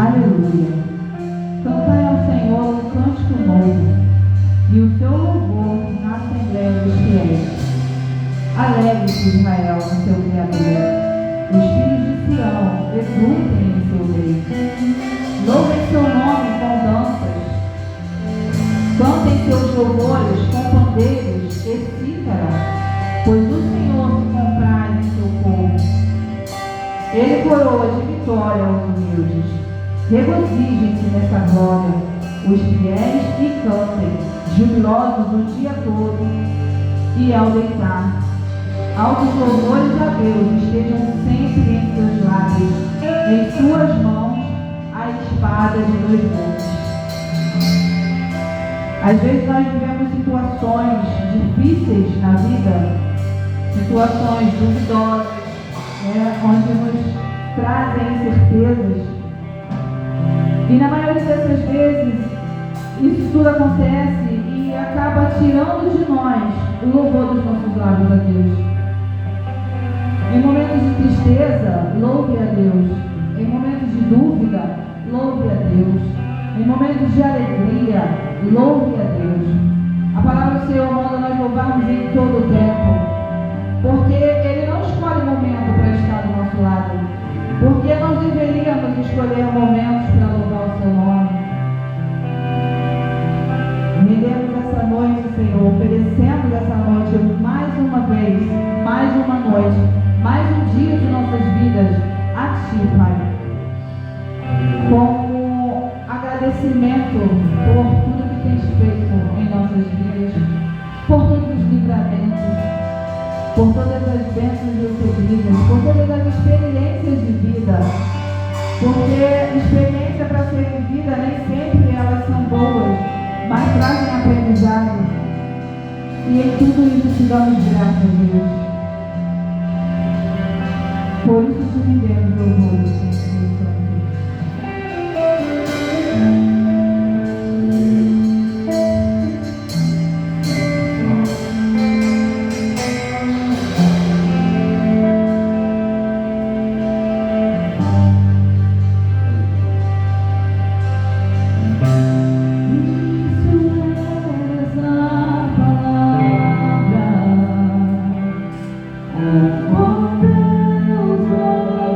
Aleluia. Cantai ao Senhor um cântico novo, e o seu louvor na Assembleia dos Fiéis. Alegre-se Israel no seu Criador. Os filhos de Sião exultem em seu rei. Louvem seu nome com danças. Cantem seus louvores com pandeiros e cítara, pois o Senhor se compraz em seu povo. Ele coroa de vitória aos humildes. Regozijem-se nessa glória os fiéis e cantem, jubilosos o dia todo e ao deitar. Altos louvores a Deus estejam sempre em seus lábios, em suas mãos a espada de dois gumes. Às vezes nós vivemos situações difíceis na vida, situações duvidosas, onde nos trazem incertezas. E na maioria dessas vezes, isso tudo acontece e acaba tirando de nós o louvor dos nossos lábios a Deus. Em momentos de tristeza, louve a Deus. Em momentos de dúvida, louve a Deus. Em momentos de alegria, louve a Deus. A palavra do Senhor manda nós louvarmos em todo o tempo, porque Ele não escolhe momento para estar do nosso lado, porque nós deveríamos escolher momentos para louvar o seu nome. Rendemos essa noite, Senhor, oferecemos essa noite mais uma vez, mais uma noite, mais um dia de nossas vidas a Ti, Pai, como agradecimento por tudo que Tens feito em nossas vidas, por todos os livramentos, por todas as bênçãos recebidas, por todas as experiências de vida, porque experiência para ser vivida nem sempre elas são boas, mas trazem aprendizado, e em tudo isso te damos graças a Deus. Por isso te rendemos louvores, Senhor Santo. Oh, Deus, oh,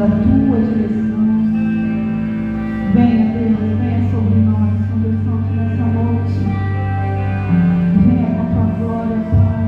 a tua direção. Venha, Deus, venha sobre nós, Santo Santo, nessa noite. Venha com a tua glória, Pai.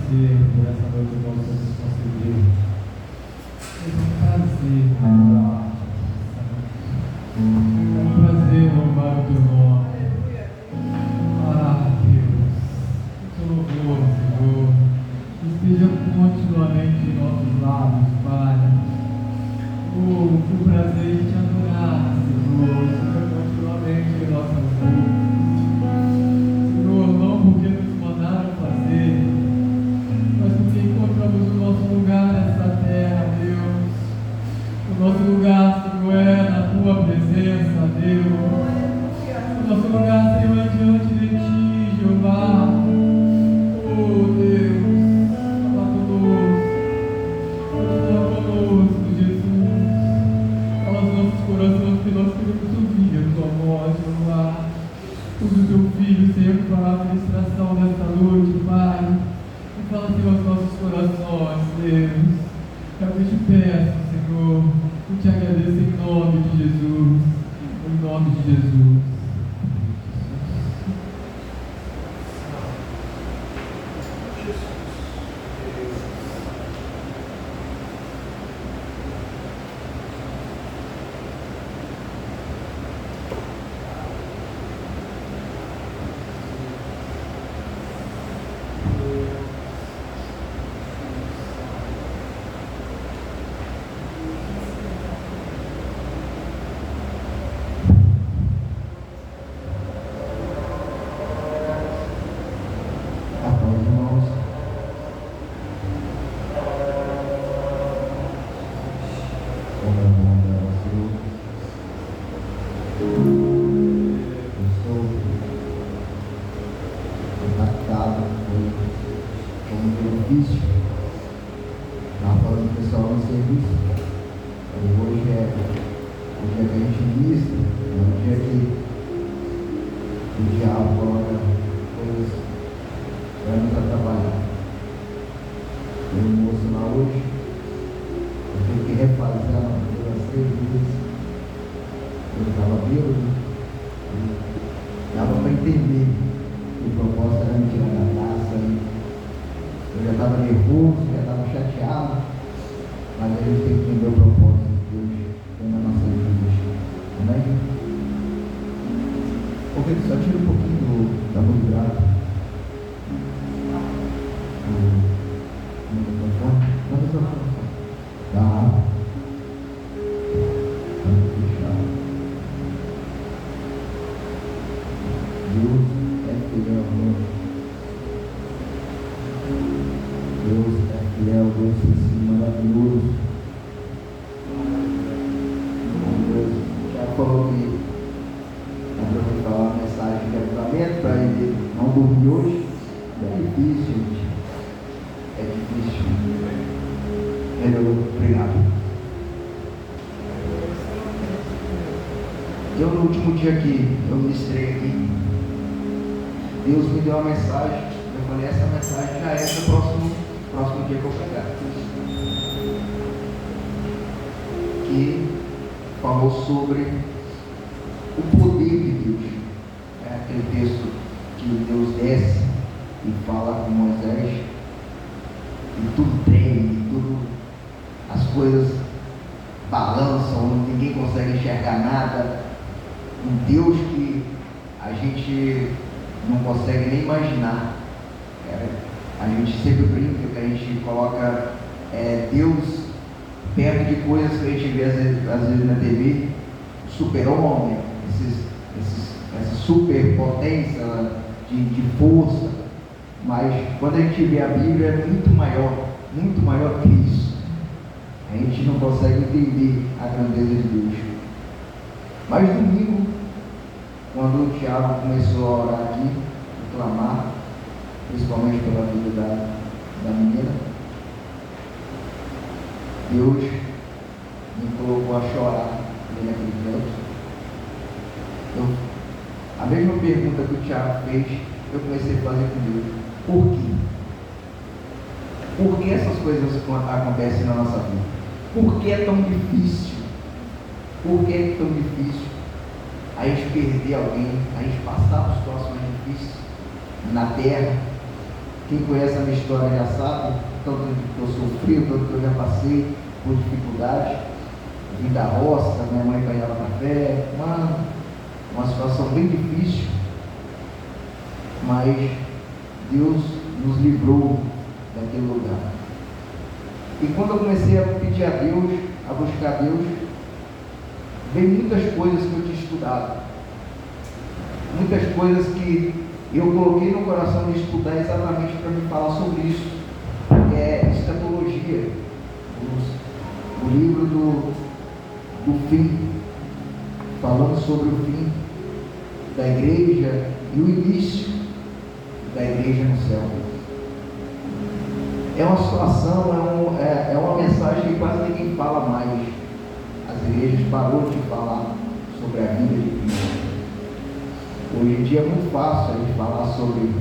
agradecer por essa noite que nós nos concedeu. É um prazer adorar. É um prazer louvar o teu nome. Ah, Deus, o teu louvor, Senhor, esteja continuamente em nossos lábios, Pai. O prazer de te adorar, Senhor, esteja continuamente em nossas bocas. Senhor, não porque nos mandaram fazer, mas porque encontramos o nosso lugar nessa terra, Deus. O nosso lugar, Senhor, é na tua presença, Deus. O nosso lugar, Senhor, é diante de ti, Jeová. Oh, Deus, fala conosco. Fala conosco, Jesus. Fala aos nossos corações que nós queremos ouvir a tua voz, Jeová. Usa o teu filho, Senhor, para a administração desta noite, Pai. E fala, Senhor, aos nossos corações, Deus. Eu te peço, Senhor, e te agradeço em nome de Jesus. Em nome de Jesus. No último dia que eu ministrei aqui, Deus me deu uma mensagem. Eu falei, essa mensagem já é do próximo dia que eu pregar. Que falou sobre o poder de Deus. É aquele texto que Deus desce e fala com Moisés e tudo treme, as coisas balançam, ninguém consegue enxergar nada. Um Deus que a gente não consegue nem imaginar. A gente sempre brinca que a gente coloca Deus perto de coisas que a gente vê às vezes na TV, super-homem, essa superpotência de força, mas quando a gente vê a Bíblia é muito maior que isso. A gente não consegue entender a grandeza de Deus. Mas domingo, quando o Tiago começou a orar aqui, a clamar, principalmente pela vida da menina, Deus me colocou a chorar naquele canto. A mesma pergunta que o Tiago fez, eu comecei a fazer com Deus. Por quê? Por que essas coisas acontecem na nossa vida? Por que é tão difícil? Por que é tão difícil a gente perder alguém, a gente passar por situações difíceis na terra? Quem conhece a minha história já sabe, tanto que eu sofri, tanto que eu já passei por dificuldades. Vim da roça, minha mãe ganhava café, uma situação bem difícil, mas Deus nos livrou daquele lugar. E quando eu comecei a pedir a Deus, a buscar a Deus, veio muitas coisas que eu tinha estudado, muitas coisas que eu coloquei no coração de estudar exatamente para me falar sobre isso, que é escatologia, o livro do fim, falando sobre o fim da igreja e o início da igreja no céu. É uma situação, é uma mensagem que quase ninguém fala mais. As igrejas parou de falar sobre a vida de Cristo. Hoje em dia é muito fácil a gente falar sobre o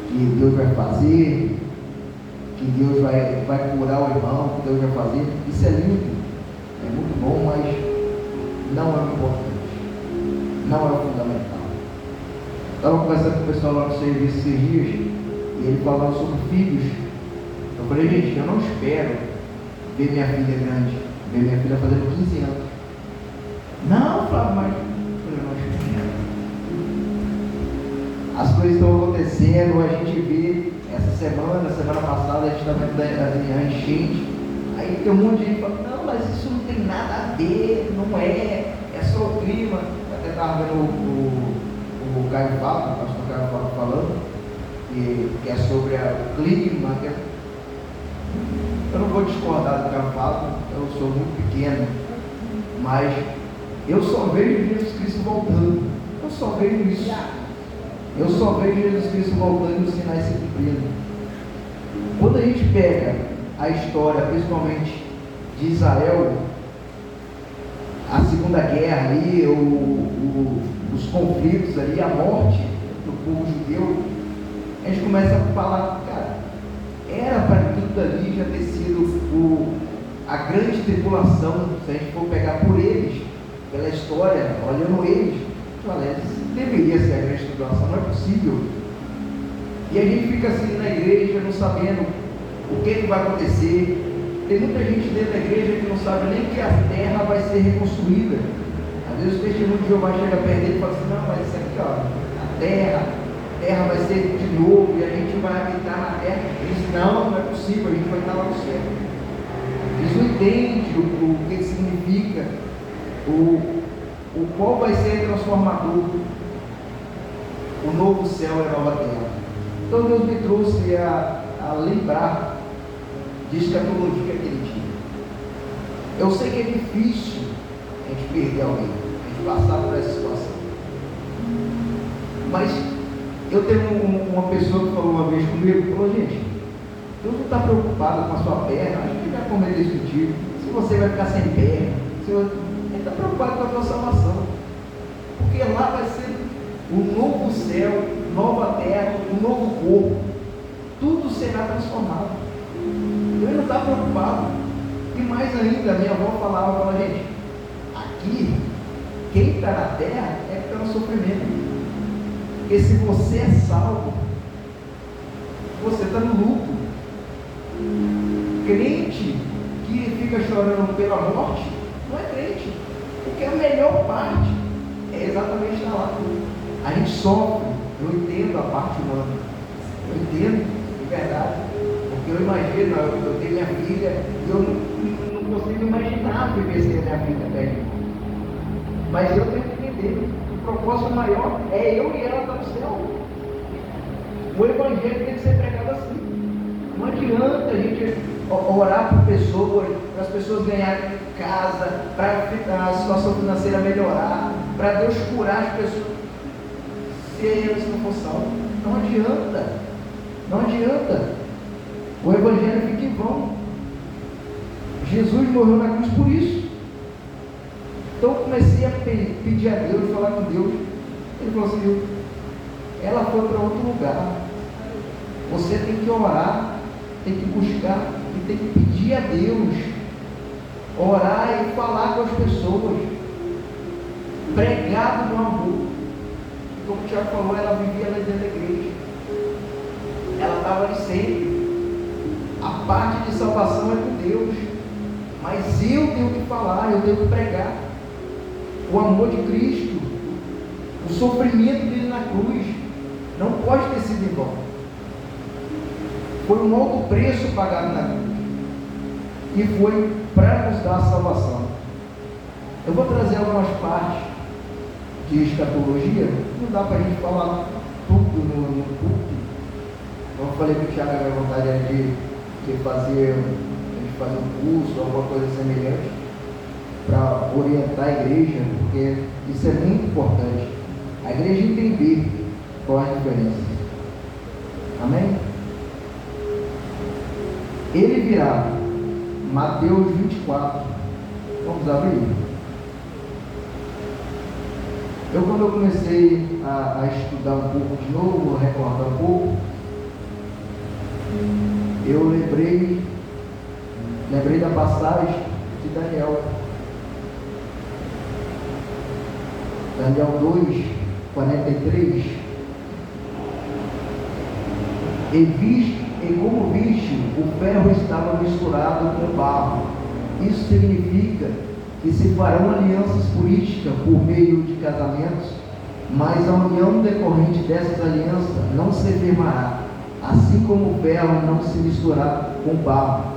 que Deus vai fazer, que Deus vai curar o irmão, que Deus vai fazer. Isso é lindo, é muito bom, mas não é o importante, não é o fundamental. Estava conversando com o pessoal lá no serviço esses dias, e ele falando sobre filhos. Eu falei, gente, eu não espero ver minha filha grande, ver minha filha fazendo 15 anos. Não, Flávio, mas eu não espero. As coisas estão acontecendo, a gente vê essa semana passada, a gente está vendo a enchente. Aí tem um monte de gente falando, não, mas isso não tem nada a ver, não é só o clima. Eu até estava vendo o Caio Fábio, o pastor Caio Fábio falando, que é sobre o clima. Eu não vou discordar do Caio Fábio, eu sou muito pequeno, mas eu só vejo Jesus Cristo voltando. Eu só vejo isso. Eu só vejo Jesus Cristo voltando e os sinais se cumprindo. Quando a gente pega a história, principalmente de Israel, a Segunda Guerra ali, os conflitos ali, a morte do povo judeu, a gente começa a falar, cara, era para tudo ali já ter sido a grande tribulação, se a gente for pegar por eles, pela história, olhando eles, deveria ser a grande tribulação, não é possível. E a gente fica assim na igreja, não sabendo o que vai acontecer. Tem muita gente dentro da igreja que não sabe nem que a terra vai ser reconstruída. Às vezes o testemunho de Jeová chega perto dele e fala assim, não, mas isso aqui, ó, a terra vai ser de novo e a gente vai habitar na terra. Ele diz, não é possível, a gente vai estar lá no céu. Eles não entendem o que significa, o qual vai ser transformador, o novo céu e a nova terra. Então Deus me trouxe a lembrar de escatologia aquele dia. Eu sei que é difícil a gente perder alguém, a gente passar por essa situação, mas eu tenho uma pessoa que falou uma vez comigo, falou, gente, Deus não está preocupado com a sua perna, acho que ele vai comer desse tipo, se você vai ficar sem perna, ele está preocupado com a tua salvação, porque lá vai ser um novo céu, nova terra, um novo corpo, tudo será transformado. Ele não está preocupado. E mais ainda, minha avó falava, gente, aqui, quem está na terra é que está no sofrimento. Porque se você é salvo, você está no lucro. Crente que fica chorando pela morte, não é crente. Porque a melhor parte é exatamente estar lá. A gente sofre, eu entendo a parte humana, eu entendo, de verdade, porque eu imagino, eu tenho minha filha, e eu não consigo imaginar viver sem a minha filha velha. Mas eu tenho que entender, o propósito maior é eu e ela estar no céu. O evangelho tem que ser pregado assim. Não adianta a gente orar por pessoas, para as pessoas ganharem casa, para a situação financeira melhorar, para Deus curar as pessoas. Se eles não for salvo, não adianta, não adianta, o evangelho fica em vão. Jesus morreu na cruz por isso. Então eu comecei a pedir a Deus, falar com Deus. Ele falou assim, ela foi para outro lugar, você tem que orar, tem que buscar e tem que pedir a Deus, orar e falar com as pessoas, pregado no amor. Como o Tiago falou, ela vivia lá dentro da igreja. Ela salvação é com Deus, mas eu tenho que falar, eu tenho que pregar o amor de Cristo, o sofrimento dele na cruz. Não pode ter sido em vão. Foi um alto preço pagado na cruz, e foi para nos dar a salvação. Eu vou trazer algumas partes de escatologia. Não dá para a gente falar tudo no culto. Como eu falei que o Thiago, a minha vontade era de fazer um curso, alguma coisa semelhante, para orientar a igreja, porque isso é muito importante. A igreja entender qual é a diferença. Amém? Ele virá. Mateus 24. Vamos abrir? Quando eu comecei a estudar um pouco de novo, a recordar um pouco, eu lembrei da passagem de Daniel. Daniel 2, 43. E como viste, o ferro estava misturado com barro. Isso significa que se farão alianças políticas por meio de casamentos, mas a união decorrente dessas alianças não se firmará, assim como o ferro não se misturar com barro.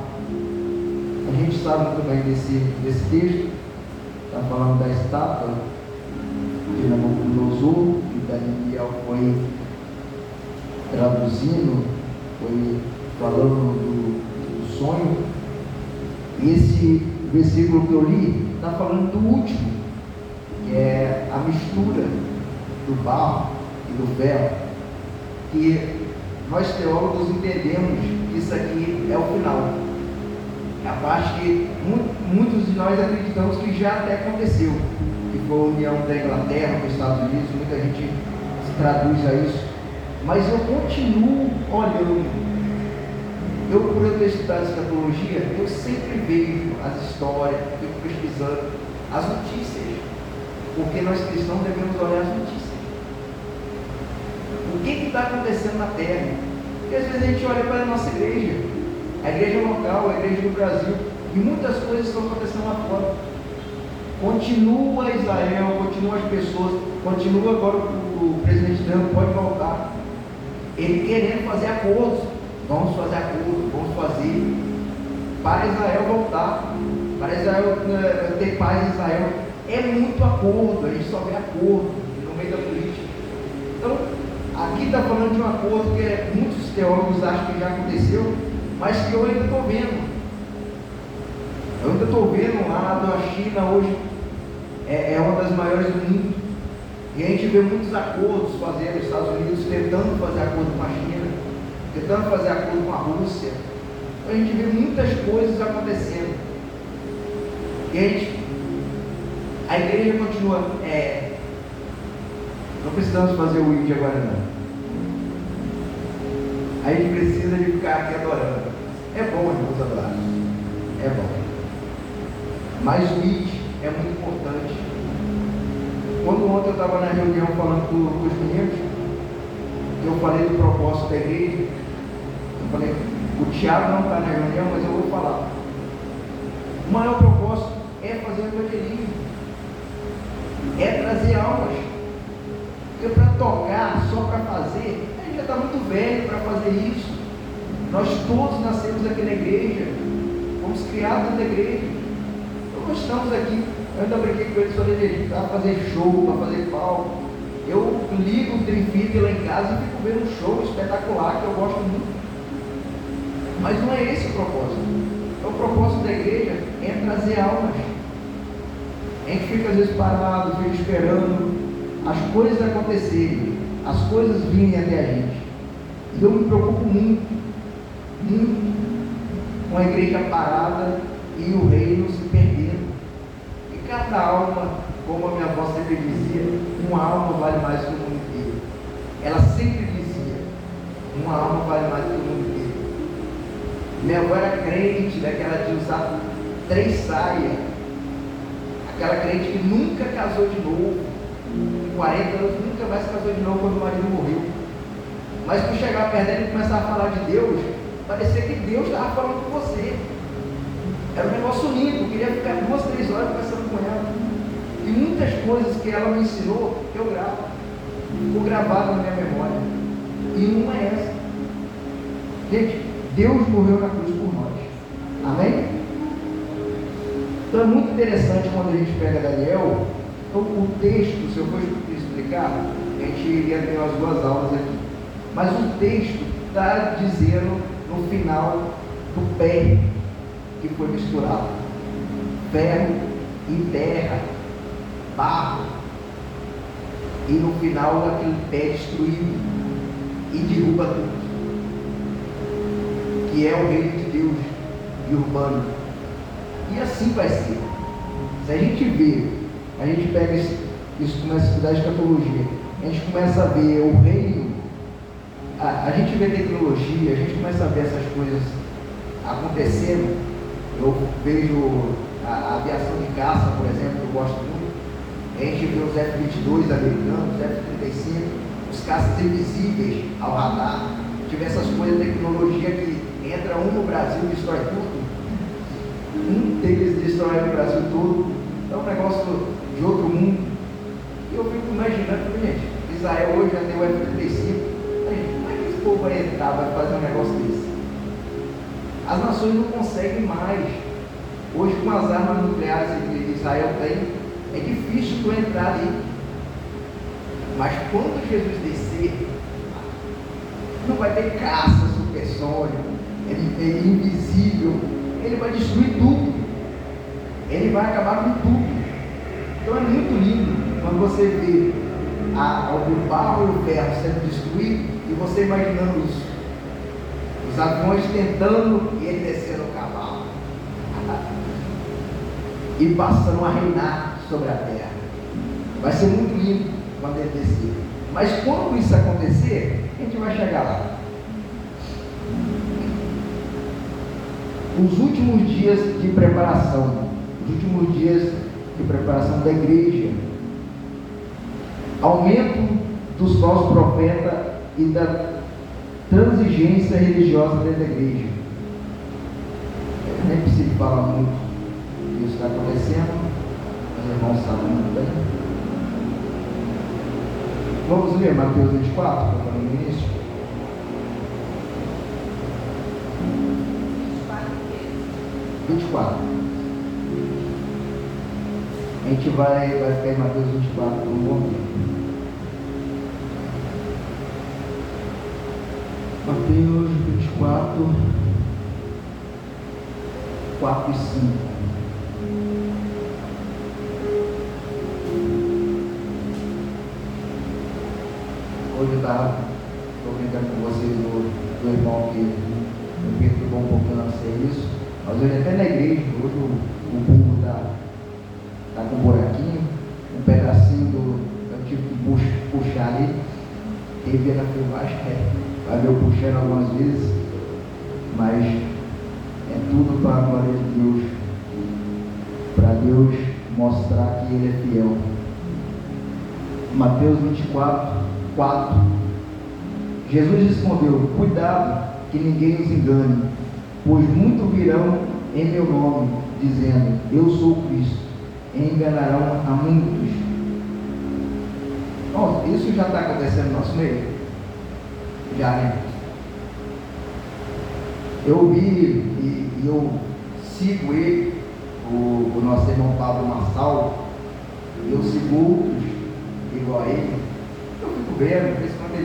A gente sabe muito bem desse texto. Está falando da estátua de Nabucodonosor, que Daniel foi traduzindo, foi falando do sonho. E esse versículo que eu li está falando do último, que é a mistura do barro e do ferro, que nós teólogos entendemos que isso aqui é o final, é a parte que muitos de nós acreditamos que já até aconteceu, que foi a união da Inglaterra com os Estados Unidos. Muita gente se traduz a isso, mas eu continuo olhando. Por eu ter estudado escatologia, eu sempre vejo as histórias, fico pesquisando as notícias, porque nós cristãos devemos olhar as notícias. O que está acontecendo na terra? Porque às vezes a gente olha para a nossa igreja, a igreja local, a igreja do Brasil, e muitas coisas estão acontecendo lá fora. Continua Israel, continua as pessoas, continua agora o presidente Trump pode voltar, ele querendo fazer acordos. Vamos fazer acordo, vamos fazer para Israel voltar, para Israel ter paz em Israel. É muito acordo, a gente só vê acordo no meio da política. Então, aqui está falando de um acordo que muitos teólogos acham que já aconteceu, mas que eu ainda estou vendo. Eu ainda estou vendo lá a China hoje é uma das maiores do mundo, e a gente vê muitos acordos fazendo, os Estados Unidos tentando fazer acordo com a China, tentando fazer acordo com a Rússia. Então a gente vê muitas coisas acontecendo. E a igreja continua. Não precisamos fazer o ID agora não. A gente precisa de ficar aqui adorando. É bom, irmãos adorar. É bom. Mas o ID é muito importante. Quando ontem eu estava na reunião falando com os meninos, eu falei do propósito da igreja. Eu falei, o Thiago não está na reunião, mas eu vou falar. O maior propósito é fazer o evangelismo, é trazer almas. Porque para tocar, só para fazer, a gente já está muito velho para fazer isso. Nós todos nascemos aqui na igreja, fomos criados na igreja. Então nós estamos aqui. Eu ainda brinquei com eles sobre ele, para fazer show, para fazer palco. Eu ligo o Trifite lá em casa e fico vendo um show espetacular que eu gosto muito. Mas não é esse o propósito. O propósito da igreja é trazer almas. A gente fica às vezes parado, fica esperando as coisas acontecerem, as coisas virem até a gente. E eu me preocupo muito, muito com a igreja parada e o reino se perdendo. E cada alma, como a minha avó sempre dizia, uma alma vale mais que o mundo inteiro. Ela sempre dizia, uma alma vale mais que o mundo inteiro. Minha avó era crente, daquela de usar 3 saias, aquela crente que nunca casou de novo, 40 anos nunca mais se casou de novo quando o marido morreu. Mas tu chegar perto dele e começar a falar de Deus, parecia que Deus estava falando com você. Era um negócio lindo, eu queria ficar 2, 3 horas conversando com ela. E muitas coisas que ela me ensinou, eu gravo. Ficou gravado na minha memória. E uma é essa. Gente, Deus morreu na cruz por nós. Amém? Então é muito interessante quando a gente pega Daniel. Então, o texto, se eu for explicar, a gente iria ter umas 2 aulas aqui. Mas o texto está dizendo no final do pé que foi misturado: ferro e terra, barro, e no final aquele pé destruído e derruba tudo, que é o reino de Deus e urbano. E assim vai ser. Se a gente vê, a gente pega isso, começa a estudar escatologia, a gente começa a ver o reino, a gente vê tecnologia, a gente começa a ver essas coisas acontecendo. Eu vejo a aviação de caça, por exemplo, que eu gosto muito. A gente vê os F-22 americanos, os F-35, os caças invisíveis ao radar. Tiver essas coisas de tecnologia que entra um no Brasil e destrói tudo. Um deles destrói o Brasil todo. É um negócio de outro mundo. E eu fico imaginando, gente, Israel hoje já tem o F-35. Como é que esse povo vai entrar, vai fazer um negócio desse? As nações não conseguem mais. Hoje, com as armas nucleares que Israel tem, é difícil tu entrar ali. Mas quando Jesus descer, não vai ter caça supersônico, ele é invisível, ele vai destruir tudo, ele vai acabar com tudo. Então é muito lindo quando você vê o barro e o ferro sendo destruído e você imaginando isso, os aviões tentando e ele descendo o cavalo e passando a reinar sobre a terra. Vai ser muito lindo quando ele descer. Mas quando isso acontecer, a gente vai chegar lá. Os últimos dias de preparação, da igreja, aumento dos falsos profetas e da transigência religiosa dentro da igreja. Eu nem preciso falar muito disso está acontecendo, os irmãos sabem muito bem. Vamos ler Mateus 24, que eu falei no início. 24. A gente vai ficar em Mateus 24 por um bom tempo. Mateus 24, 4 e 5. Hoje eu estava comentando com vocês do irmão que me perturbou um pouquinho não sei isso, mas hoje até na igreja, hoje o burro está com um buraquinho, um pedacinho eu tive que puxar ali, quem vê na filmagem vai ver eu puxando algumas vezes, mas é tudo para a glória de Deus, para Deus mostrar que Ele é fiel. Mateus 24, 4. Jesus respondeu: cuidado que ninguém os engane, pois muito virão em meu nome, dizendo: eu sou o Cristo, e enganarão a muitos. Nossa, isso já está acontecendo no nosso meio? Já, né? Eu vi e eu sigo ele, o nosso irmão Pablo Massal, e eu sigo outros igual a ele. Eu fico vendo, de vez em quando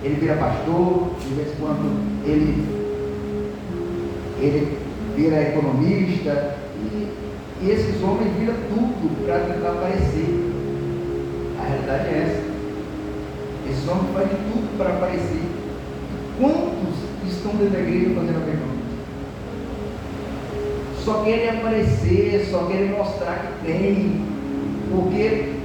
ele vira pastor, de vez em quando ele vira economista, e esses homens viram tudo para tentar aparecer. A realidade é essa. Esses homens fazem tudo para aparecer. Quantos estão dentro da igreja fazendo a mesma coisa? Só querem aparecer, só querem mostrar que tem, porque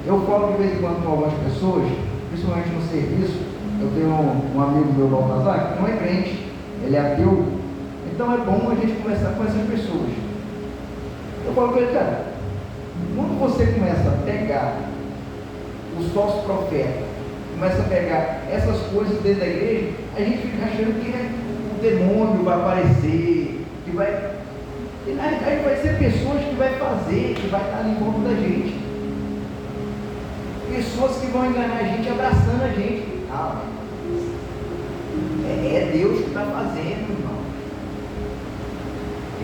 eu falo de vez em quando com algumas pessoas, principalmente no serviço. Eu tenho um amigo meu, Baltazar, que não é crente, ele é ateu. Então é bom a gente conversar com essas pessoas. Eu falo com ele: cara, quando você começa a pegar os falsos profetas, começa a pegar essas coisas dentro da igreja, a gente fica achando que o demônio vai aparecer, que vai... E na realidade vai ser pessoas que vai fazer, que vai estar ali em volta da gente. Pessoas que vão enganar a gente abraçando a gente. Ah, é Deus que está fazendo, irmão. E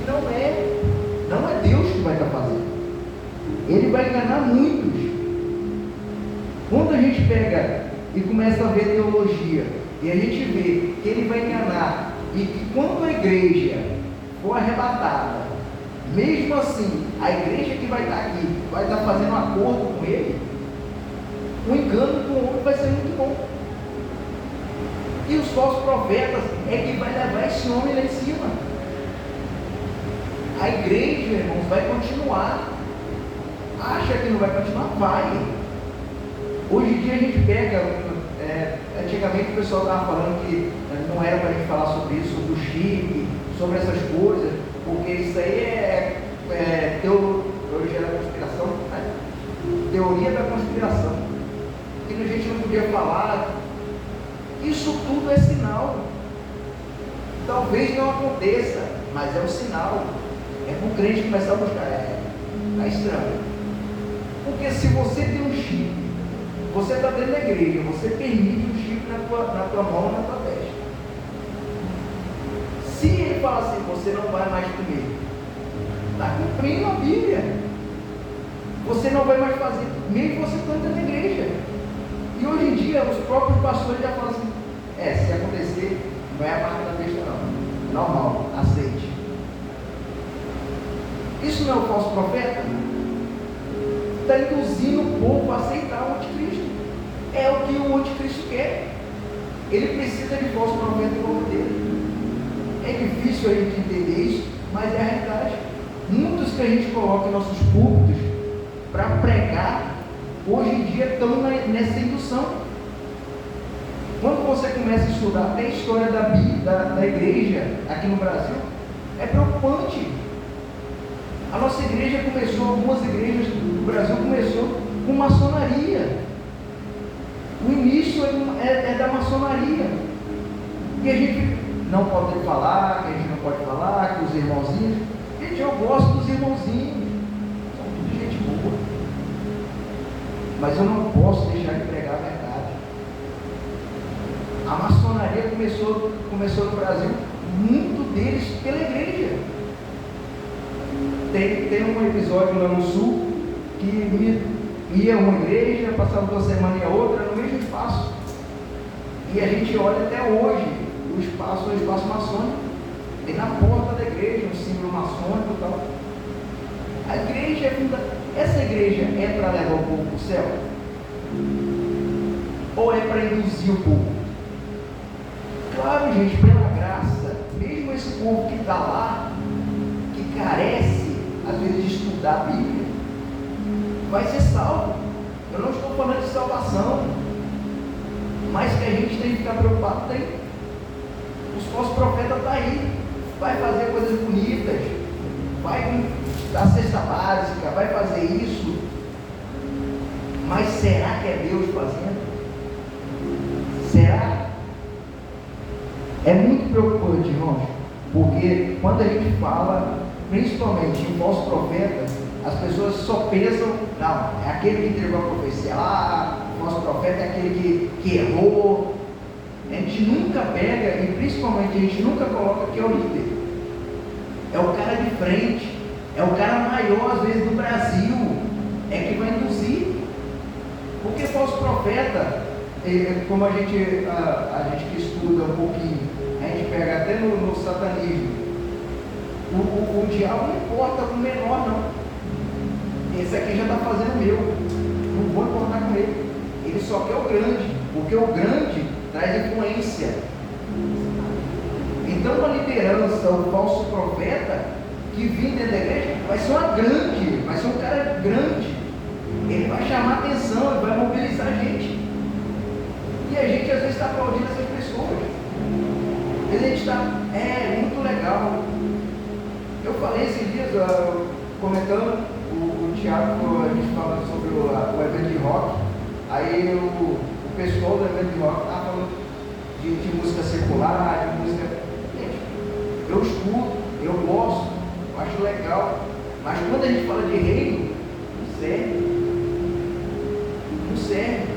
não é Deus que vai estar fazendo. Ele vai enganar muitos. Quando a gente pega e começa a ver teologia, e a gente vê que ele vai enganar, e que quando a igreja for arrebatada, mesmo assim, a igreja que vai estar aqui, vai estar fazendo um acordo com ele, o engano com o homem vai ser muito bom. E os falsos profetas é que vai levar esse homem lá em cima. A igreja, irmãos, vai continuar. Acha que não vai continuar? Vai. Hoje em dia a gente pega, antigamente o pessoal estava falando que não era para a gente falar sobre isso, sobre o chip, sobre essas coisas, porque isso aí é teoria da conspiração, né? Teoria da conspiração, que a gente não podia falar. Isso tudo é sinal. Talvez não aconteça, mas é um sinal. É para o crente começar a buscar. Está estranho. Porque se você tem um chip, você está dentro da igreja, você permite um chip na tua mão, na tua testa. Se ele fala assim, você não vai mais comer, está cumprindo a Bíblia. Você não vai mais fazer, mesmo você estando dentro da igreja. E hoje em dia, os próprios pastores já falam assim, se acontecer, não é a marca da besta não. Normal, aceite. Isso não é o falso profeta? Está induzindo o povo a aceitar o anticristo. É o que o anticristo quer. Ele precisa de falso profeta em volta dele. É difícil a gente entender isso, mas é a realidade. Muitos que a gente coloca em nossos púlpitos para pregar, hoje em dia estão nessa indução. Quando você começa a estudar até a história da igreja aqui no Brasil, é preocupante. A nossa igreja começou, algumas igrejas do Brasil começou com maçonaria. O início é da maçonaria. E a gente não pode falar, que a gente não pode falar, que os irmãozinhos. Gente, eu gosto dos irmãozinhos. São tudo gente boa. Mas eu não posso deixar de pregar a verdade. A maçonaria começou no Brasil, muito deles pela igreja. Tem um episódio lá no sul que ia uma igreja, passava uma semana e a outra no mesmo espaço. E a gente olha até hoje o espaço maçônico. Tem na porta da igreja um símbolo maçônico e tal. A igreja essa igreja é para levar o povo para o céu? Ou é para induzir o povo? Claro, gente, pela graça, mesmo esse povo que está lá, que carece, às vezes, de estudar a Bíblia, vai ser salvo. Eu não estou falando de salvação, mas que a gente tem que ficar preocupado, tem. Os falsos profetas estão aí, vai fazer coisas bonitas, vai dar cesta básica, vai fazer isso, mas será que é Deus fazendo? Será? É muito preocupante, irmãos, porque quando a gente fala, principalmente em falso profeta, as pessoas só pensam, não, é aquele que entregou a profecia lá, o falso profeta é aquele que errou. A gente nunca pega, e principalmente a gente nunca coloca que é o líder. É o cara de frente, é o cara maior, às vezes, do Brasil, é que vai induzir. Porque falso profeta, como a gente que estuda um pouquinho, a gente pega até no satanismo, o diabo não importa com o menor, não. Esse aqui já está fazendo o meu, não vou importar com ele. Ele só quer o grande, porque o grande traz influência. Então, a liderança, o falso profeta que vem dentro da igreja, vai ser vai ser um cara grande. Ele vai chamar atenção, ele vai mobilizar a gente. E a gente às vezes está aplaudindo essas pessoas. Às vezes a gente está, muito legal. Eu falei esses dias, comentando, o Thiago, a gente falando sobre o evento de rock, aí o pessoal do evento de rock estava falando de música secular, de música. Gente, eu escuto, eu gosto, acho legal. Mas quando a gente fala de reino, não serve. Não serve.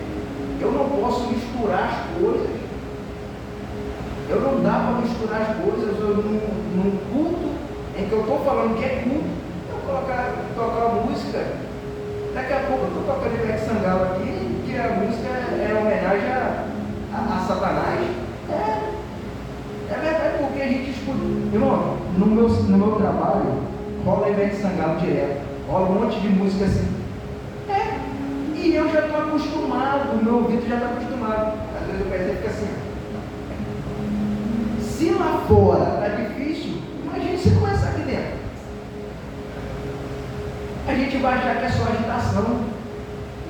Eu não posso misturar as coisas. Eu não dá para misturar as coisas. Eu, num culto em que eu estou falando que é culto, eu tocar a música. Daqui a pouco eu estou tocando Ivete Sangalo aqui, que a música é homenagem a Satanás. É verdade, porque a gente escuta. Irmão, no meu trabalho, rola Ivete Sangalo direto. Rola um monte de música assim. E eu já estou acostumado, o meu ouvido já está acostumado. Às vezes o pezinho fica assim. Se lá fora está difícil, imagine se começar aqui dentro. A gente vai achar que é só agitação.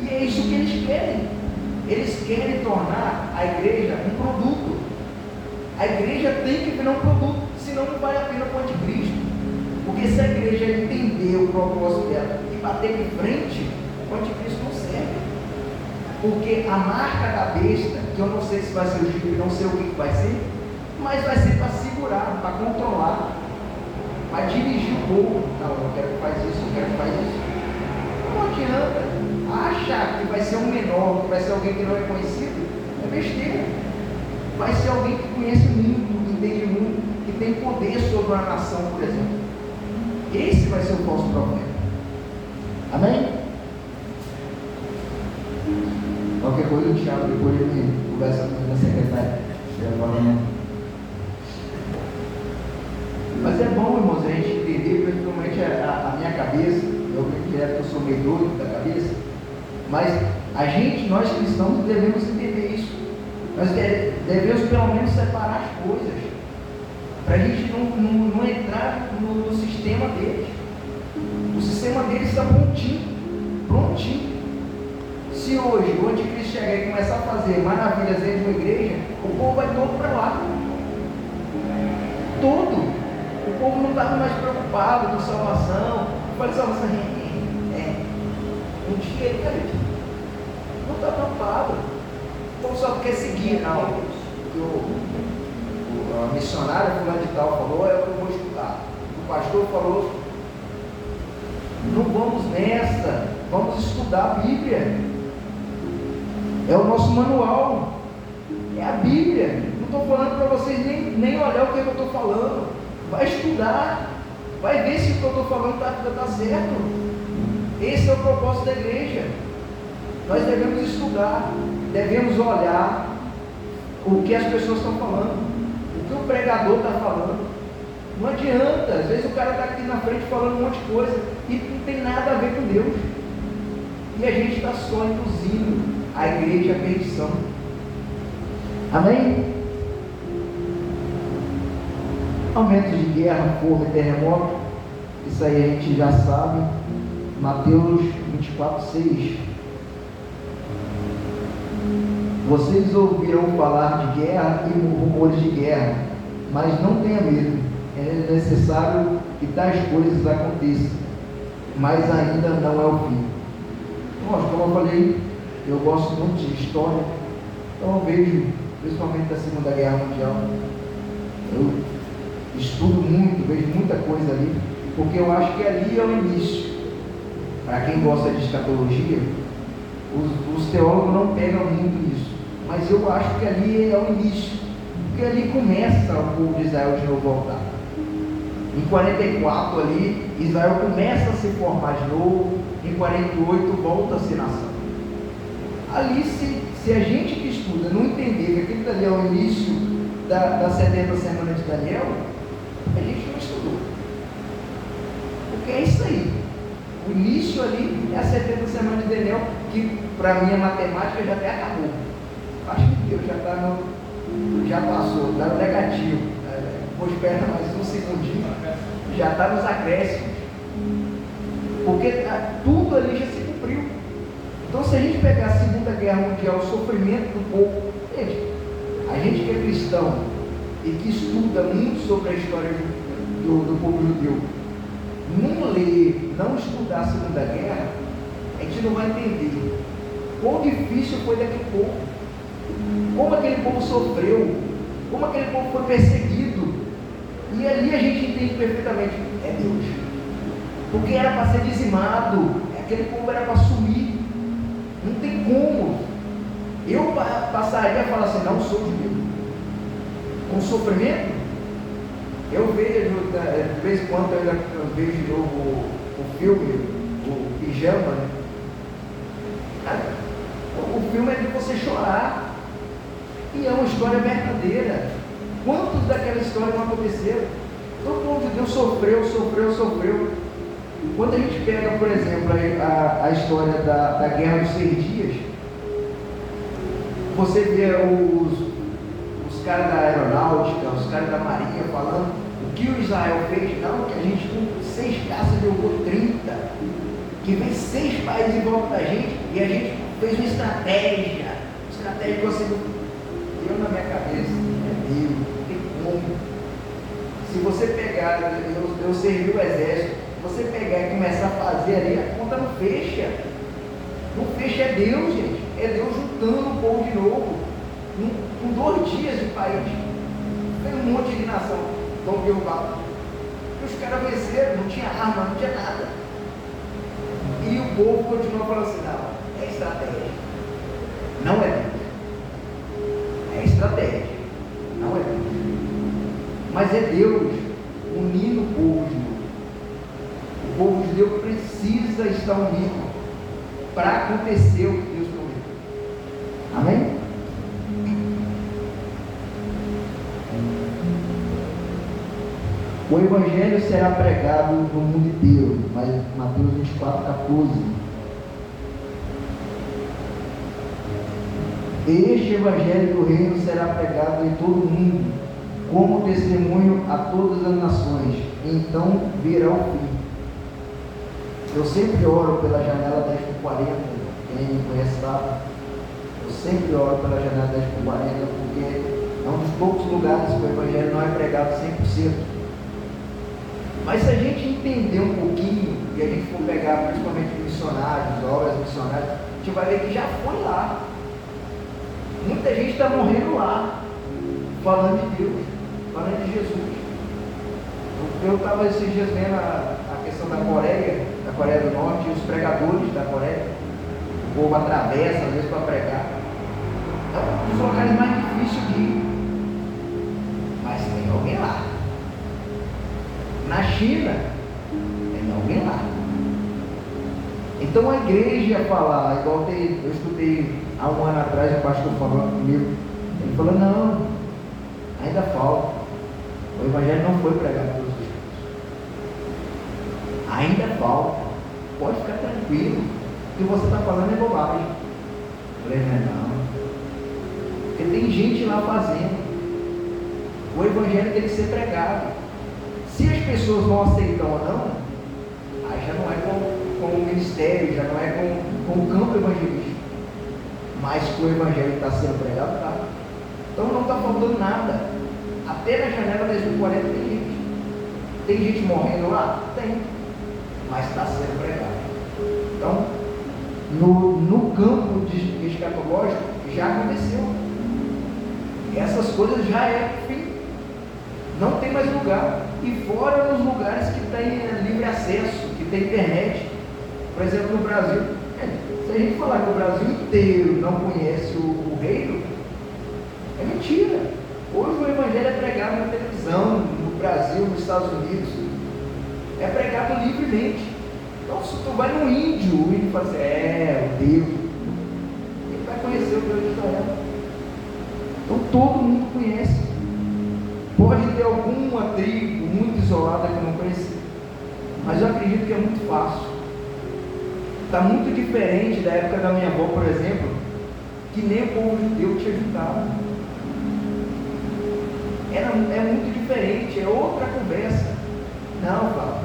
E é isso que eles querem. Eles querem tornar a igreja um produto. A igreja tem que virar um produto, senão não vale a pena para o anticristo. Porque se a igreja entender o propósito dela e bater de frente, o anticristo não serve. Porque a marca da besta, que eu não sei se vai ser o chifre, não sei o que vai ser, mas vai ser para segurar, para controlar, para dirigir o povo. Não, eu quero que faz isso, eu quero que faz isso. Não adianta achar que vai ser um menor, que vai ser alguém que não é conhecido, é besteira. Vai ser alguém que conhece muito, que entende muito, que tem poder sobre uma nação, por exemplo. Esse vai ser o falso profeta. Amém? Qualquer coisa o Thiago depois ele conversa com a secretária. Mas é bom, irmãos, a gente entender, principalmente a minha cabeça. Eu brinco direto que eu sou meio doido da cabeça. Mas nós cristãos, devemos entender isso. Nós devemos pelo menos separar as coisas, para a gente não entrar no sistema deles. O sistema deles está prontinho. Se hoje o anticristo chegar e começar a fazer maravilhas dentro de uma igreja, o povo vai todo para lá. Todo. O povo não está mais preocupado com salvação. Eu falei, salvação, um dia ele acredita. Não está preocupado. O povo só quer seguir, não. A missionária fulana de tal falou, é o que eu vou escutar. O pastor falou, não vamos nessa, vamos estudar a Bíblia. É o nosso manual, é a Bíblia. Não estou falando para vocês nem olhar o que eu estou falando. Vai estudar, vai ver se o que eu estou falando está certo. Esse é o propósito da igreja. Nós devemos estudar, devemos olhar o que as pessoas estão falando, o que o pregador está falando. Não adianta, às vezes o cara está aqui na frente falando um monte de coisa e não tem nada a ver com Deus. E a gente está só induzindo a igreja à perdição. Amém? Aumentos de guerra, fome, terremoto, isso aí a gente já sabe. Mateus 24:6. Vocês ouvirão falar de guerra e rumores de guerra, mas não tenha medo. É necessário que tais coisas aconteçam, mas ainda não é o fim. Nossa, como eu falei, eu gosto muito de história, então eu vejo, principalmente da Segunda Guerra Mundial, eu estudo muito, vejo muita coisa ali, porque eu acho que ali é o início. Para quem gosta de escatologia, os teólogos não pegam muito isso, mas eu acho que ali é o início, porque ali começa o povo de Israel de novo voltar. Em 44 ali, Israel começa a se formar de novo, em 48 volta a ser nação. Ali, se a gente que estuda não entender que aquilo ali é o início das 70 semanas de Daniel, a gente não estudou. Porque é isso aí. O início ali é as 70 semanas de Daniel, que para mim a matemática já até acabou. Acho que Deus já passou, está no negativo. Vou esperar mais um segundinho, já está nos acréscimos. Porque tudo ali já se cumpriu. Então, se a gente pegar a Segunda Guerra Mundial, o sofrimento do povo, a gente que é cristão e que estuda muito sobre a história do povo judeu, não ler, não estudar a Segunda Guerra, a gente não vai entender quão difícil foi daquele povo, como aquele povo sofreu, como aquele povo foi perseguido. E ali a gente entende perfeitamente, é Deus. porque era para ser dizimado, aquele povo era para sumir, não tem como. Eu passaria a falar assim, não sou judeu, com sofrimento. Eu vejo, de vez em quando eu vejo de novo o filme, o Pijama, né? O filme é de você chorar, e é uma história verdadeira. Quantos daquela história não aconteceram? Todo mundo de Deus sofreu. Quando a gente pega, por exemplo, a história da Guerra dos 6 Dias, você vê os caras da aeronáutica, os caras da marinha falando o que o Israel fez. Não, que a gente com 6 caças derrubou 30, que vem 6 países em volta da gente, e a gente fez uma estratégia que você deu na minha cabeça, Deus, não tem como. Se você pegar, eu servi o exército, você pegar e começar a fazer ali, a conta não fecha. Não fecha, é Deus, gente. É Deus juntando o povo de novo. Com 2 dias de país. Tem um monte de nação. Vão derrubar. E os caras venceram, não tinha arma, não tinha nada. E o povo continua falando assim, não, é estratégia. Não é Deus. É estratégia. Não é Deus. Mas é Deus unindo o povo de novo. O povo judeu precisa estar unido para acontecer o que Deus prometeu. Amém? O Evangelho será pregado no mundo inteiro, mas Mateus 24:14. Este Evangelho do Reino será pregado em todo o mundo, como testemunho a todas as nações, então virá o fim. Eu sempre oro pela janela 10x40, quem me conhece sabe. Eu sempre oro pela janela 10x40, porque é um dos poucos lugares que o Evangelho não é pregado 100%. Mas se a gente entender um pouquinho, e a gente for pegar principalmente missionários, obras missionárias, a gente vai ver que já foi lá. Muita gente está morrendo lá, falando de Deus, falando de Jesus. Eu estava esses dias vendo a questão da Coreia do Norte, e os pregadores da Coreia. O povo atravessa, às vezes, para pregar. É um dos locais mais difíceis de ir. Mas tem alguém lá. Na China, tem alguém lá. Então a igreja falar, igual eu escutei há um ano atrás o pastor falando comigo, ele falou, não, ainda falta. O Evangelho não foi pregado pelos outros. Ainda falta. Pode ficar tranquilo. O que você está falando é bobagem. Eu falei, não. Porque tem gente lá fazendo. O Evangelho tem que ser pregado. Se as pessoas vão aceitar ou não, aí já não é com o ministério, já não é com o campo evangelístico. Mas que o Evangelho está sendo pregado, tá. Então não está faltando nada. Até na janela das 10h40 tem gente. Tem gente morrendo lá? Tem. Mas está sendo pregado. Então, no campo escatológico já aconteceu. Essas coisas já é fim. Não tem mais lugar. E fora nos lugares que tem livre acesso, que tem internet. Por exemplo, no Brasil. Se a gente falar que o Brasil inteiro não conhece o reino, é mentira. Hoje o Evangelho é pregado na televisão, no Brasil, nos Estados Unidos. É pregado livremente. Então, se tu vai no índio, o índio fala assim, o Deus. Ele vai conhecer o Deus de Israel. Então, todo mundo conhece. Pode ter alguma tribo muito isolada que eu não conheci. Mas eu acredito que é muito fácil. Está muito diferente da época da minha avó, por exemplo, que nem o povo judeu tinha ajudado. É muito diferente, é outra conversa. Não, Flávio,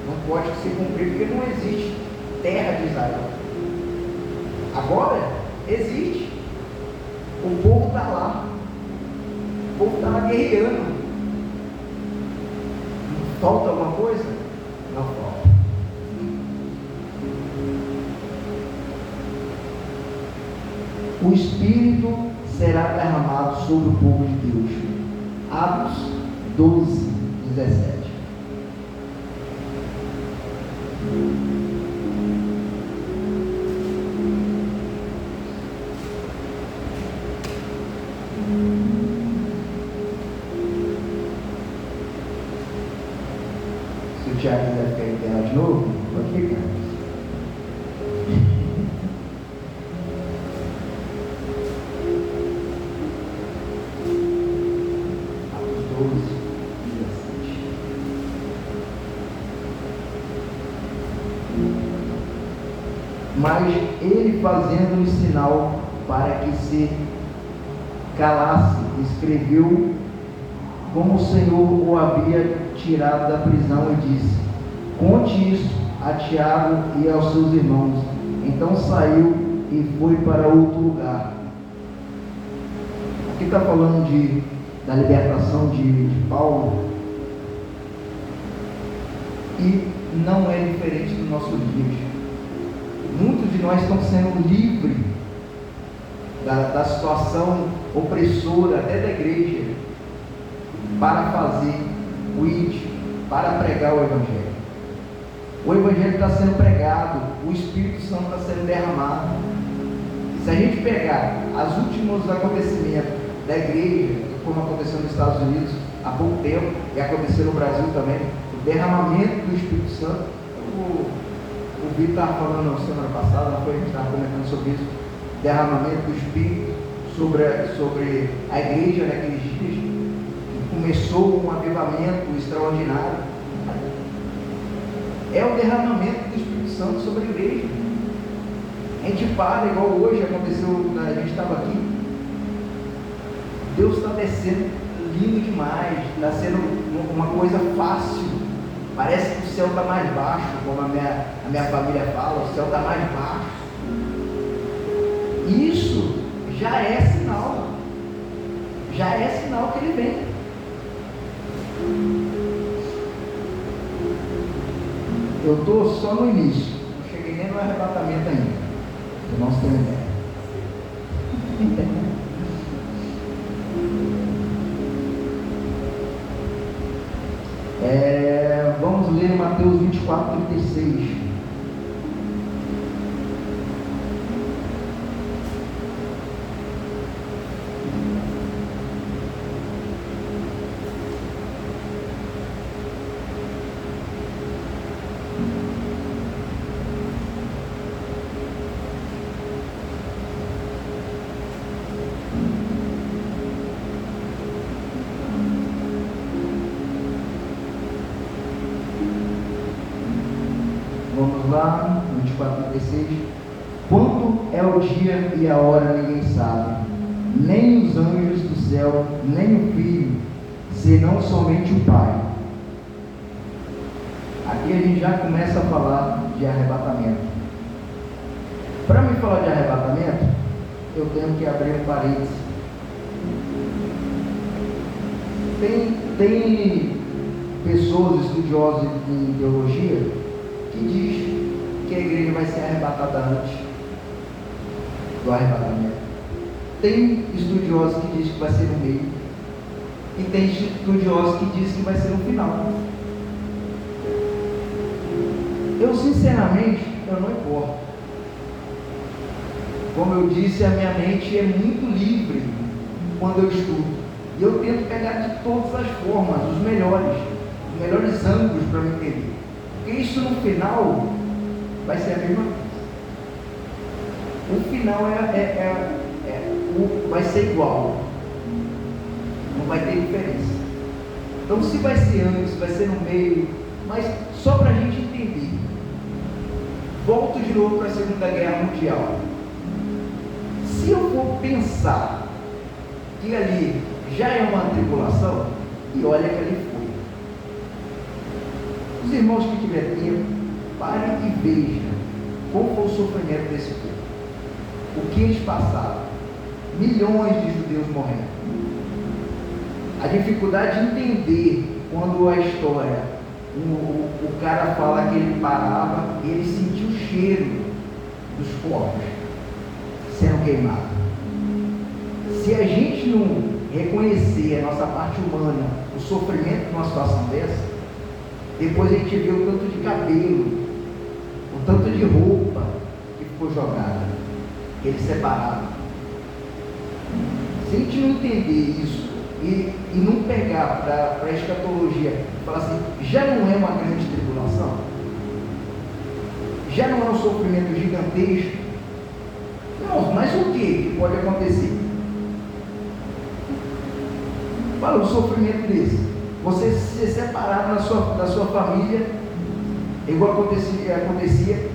não pode se cumprir porque não existe terra de Israel. Agora, existe. O povo está lá. O povo está lá guerreando. Falta alguma coisa? Não falta. O Espírito será derramado sobre o povo de Deus. Atos 12:17. Se o Tiago quiser ficar em terra de novo, pode ficar. Mas ele, fazendo-lhe sinal para que se calasse, escreveu como o Senhor o havia tirado da prisão e disse: conte isso a Tiago e aos seus irmãos. Então saiu e foi para outro lugar. Aqui está falando da libertação de Paulo, e não é diferente do nosso dia. Muitos de nós estão sendo livres da situação opressora, até da igreja, para fazer o ID, para pregar o Evangelho. O Evangelho está sendo pregado, o Espírito Santo está sendo derramado. Se a gente pegar os últimos acontecimentos da igreja, como aconteceu nos Estados Unidos há pouco tempo, e aconteceu no Brasil também, o derramamento do Espírito Santo. O Vitor estava falando na semana passada, a gente estava comentando sobre isso, derramamento do Espírito sobre a igreja naqueles dias, que começou um avivamento extraordinário. É o derramamento do Espírito Santo sobre a igreja. A gente para, igual hoje aconteceu, a gente estava aqui, Deus está descendo lindo demais, está sendo uma coisa fácil. Parece que o céu está mais baixo, como a minha família fala, o céu está mais baixo. Isso já é sinal que ele vem. Eu estou só no início, não cheguei nem no arrebatamento ainda, eu não tenho ideia. Vamos ler Mateus 24, 36. Vamos lá, 24, 36. Quando é o dia e a hora ninguém sabe, nem os anjos do céu, nem o Filho, senão somente o Pai. Aqui a gente já começa a falar de arrebatamento. Para me falar de arrebatamento, eu tenho que abrir um parênteses. Tem pessoas estudiosas em teologia que diz que a igreja vai ser arrebatada antes do arrebatamento. Tem estudiosos que dizem que vai ser no meio, e tem estudiosos que dizem que vai ser no final. Eu sinceramente, eu não importo. Como eu disse, a minha mente é muito livre quando eu estudo, e eu tento pegar de todas as formas os melhores ângulos para me entender. Porque isso no final vai ser a mesma coisa. O final vai ser igual. Não vai ter diferença. Então, se vai ser antes, se vai ser no meio, mas só para a gente entender. Volto de novo para a Segunda Guerra Mundial. Se eu for pensar que ali já é uma tribulação, e olha que ali foi. Os irmãos que tiverem tempo, parem e vejam qual foi o sofrimento desse povo. O que eles passaram. Milhões de judeus morrendo. A dificuldade de entender quando a história, o cara fala que ele parava, ele sentiu o cheiro dos corpos sendo queimados. Se a gente não reconhecer a nossa parte humana, o sofrimento de uma situação dessa, depois a gente vê o tanto de cabelo, o tanto de roupa que ficou jogada, eles separaram. Se a gente não entender isso e não pegar para a escatologia e falar assim, já não é uma grande tribulação? Já não é um sofrimento gigantesco? Não, mas o que pode acontecer? Fala um sofrimento desse. Você ser separado da sua família, igual acontecia,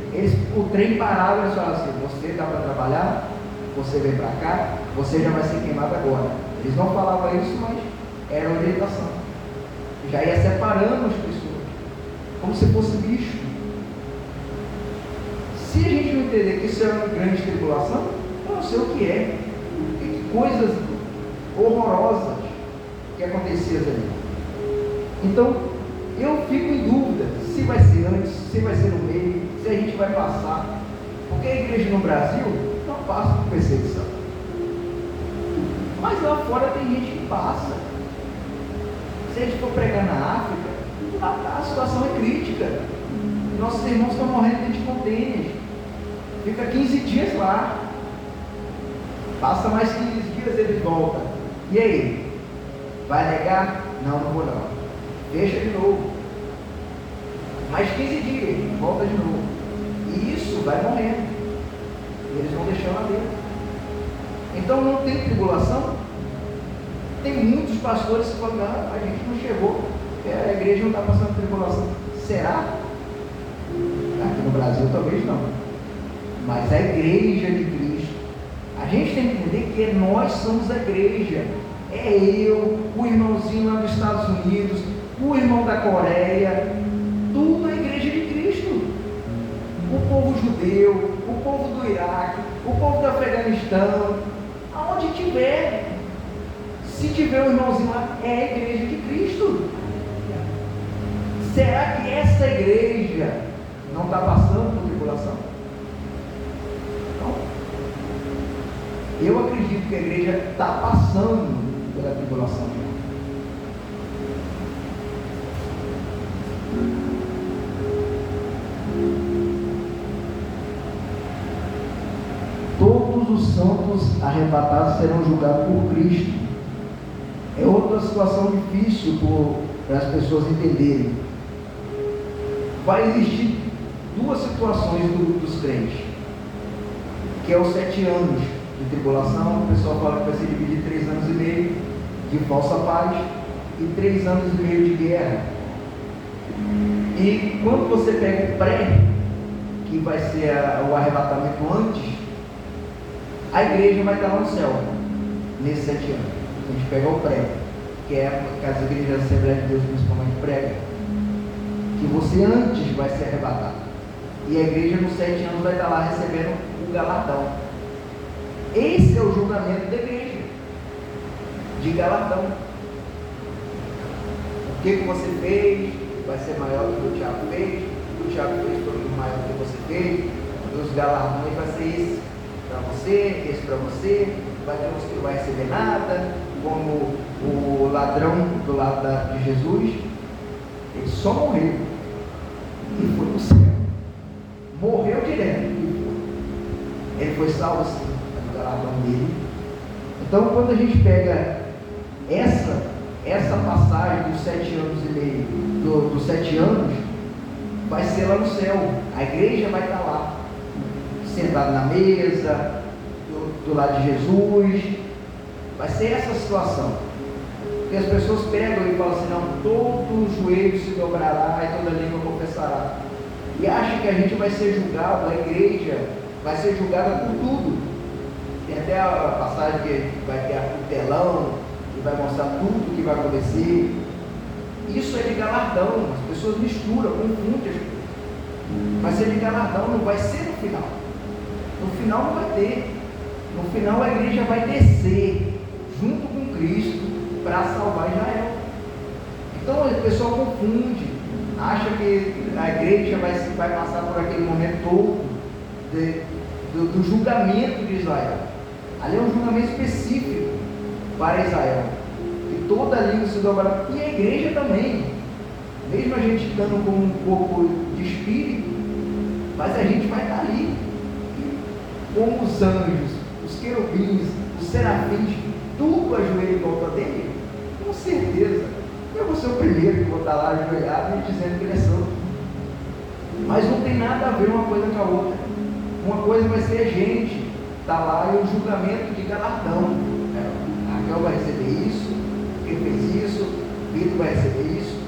o trem parava e eles falavam assim, você dá para trabalhar, você vem para cá, você já vai ser queimado agora. Eles não falavam isso, mas era orientação. Já ia separando as pessoas, como se fosse bicho. Se a gente não entender que isso é uma grande tribulação, eu não sei o que é. Que coisas horrorosas que aconteciam ali. Então, eu fico em dúvida se vai ser antes, se vai ser no meio, se a gente vai passar. Porque a igreja no Brasil não passa por perseguição. Mas lá fora tem gente que passa. Se a gente for pregar na África, lá a situação é crítica. Nossos irmãos estão morrendo dentro de contêineres. Fica 15 dias lá. Passa mais 15 dias, eles voltam. E aí? Vai negar? Não, não vou não. Deixa de novo. Mais 15 dias, volta de novo. E isso vai morrendo. E eles vão deixando lá dentro. Então não tem tribulação. Tem muitos pastores que falam, a gente não chegou, a igreja não está passando tribulação. Será? Aqui no Brasil talvez não. Mas a igreja de Cristo, a gente tem que entender que nós somos a igreja. É eu, o irmãozinho lá dos Estados Unidos, o irmão da Coreia, tudo a igreja de Cristo. O povo judeu, o povo do Iraque, o povo do Afeganistão, aonde tiver, se tiver um irmãozinho lá, é a igreja de Cristo. Será que essa igreja não está passando por tribulação? Não. Eu acredito que a igreja está passando pela tribulação. Todos os santos arrebatados serão julgados por Cristo. É outra situação difícil para as pessoas entenderem. Vai existir duas situações dos crentes, que é os 7 anos de tribulação. O pessoal fala que vai ser dividido em 3 anos e meio de falsa paz e 3 anos e meio de guerra. E quando você pega o pré, que vai ser o arrebatamento antes, a igreja vai estar lá no céu, nesses 7 anos. A gente pega o pré, que é as igrejas da Assembleia de Deus principalmente prega, que você antes vai ser arrebatado. E a igreja nos 7 anos vai estar lá recebendo o galardão. Esse é o julgamento da igreja, de galardão. O que você fez vai ser maior do que o Tiago fez. O Tiago fez foi maior do que você fez. Os galardões vai ser esse para você, esse para você. Vai ter uns que não vai receber nada, como o ladrão do lado de Jesus. Ele só morreu e foi para o céu. Morreu direto e foi. Ele foi salvo sim, do galardão dele. Então, quando a gente pega essa passagem dos 7 anos e meio, dos 7 anos, vai ser lá no céu. A igreja vai estar lá, sentada na mesa, do lado de Jesus. Vai ser essa situação. Porque as pessoas pegam e falam assim, não, todo joelho se dobrará e toda língua confessará. E acham que a gente vai ser julgado, a igreja vai ser julgada por tudo. Tem até a passagem que vai ter o telão, que vai mostrar tudo o que vai acontecer. Isso é de galardão, as pessoas misturam, confundem as coisas. Vai ser de galardão, não vai ser no final. No final não vai ter. No final a igreja vai descer junto com Cristo para salvar Israel. Então o pessoal confunde, acha que a igreja vai passar por aquele momento todo do julgamento de Israel. Ali é um julgamento específico para Israel. E toda a língua se dobrará. E a igreja também. Mesmo a gente estando como um corpo de espírito, mas a gente vai estar ali. Como os anjos, os querubins, os serafins, tudo tudo ajoelhe em volta dele? Com certeza. Eu vou ser o primeiro que vou estar lá ajoelhado e dizendo que ele é santo. Mas não tem nada a ver uma coisa com a outra. Uma coisa vai ser a gente estar lá e o julgamento de galardão. Raquel vai receber isso, quem fez isso, Vitor vai receber isso.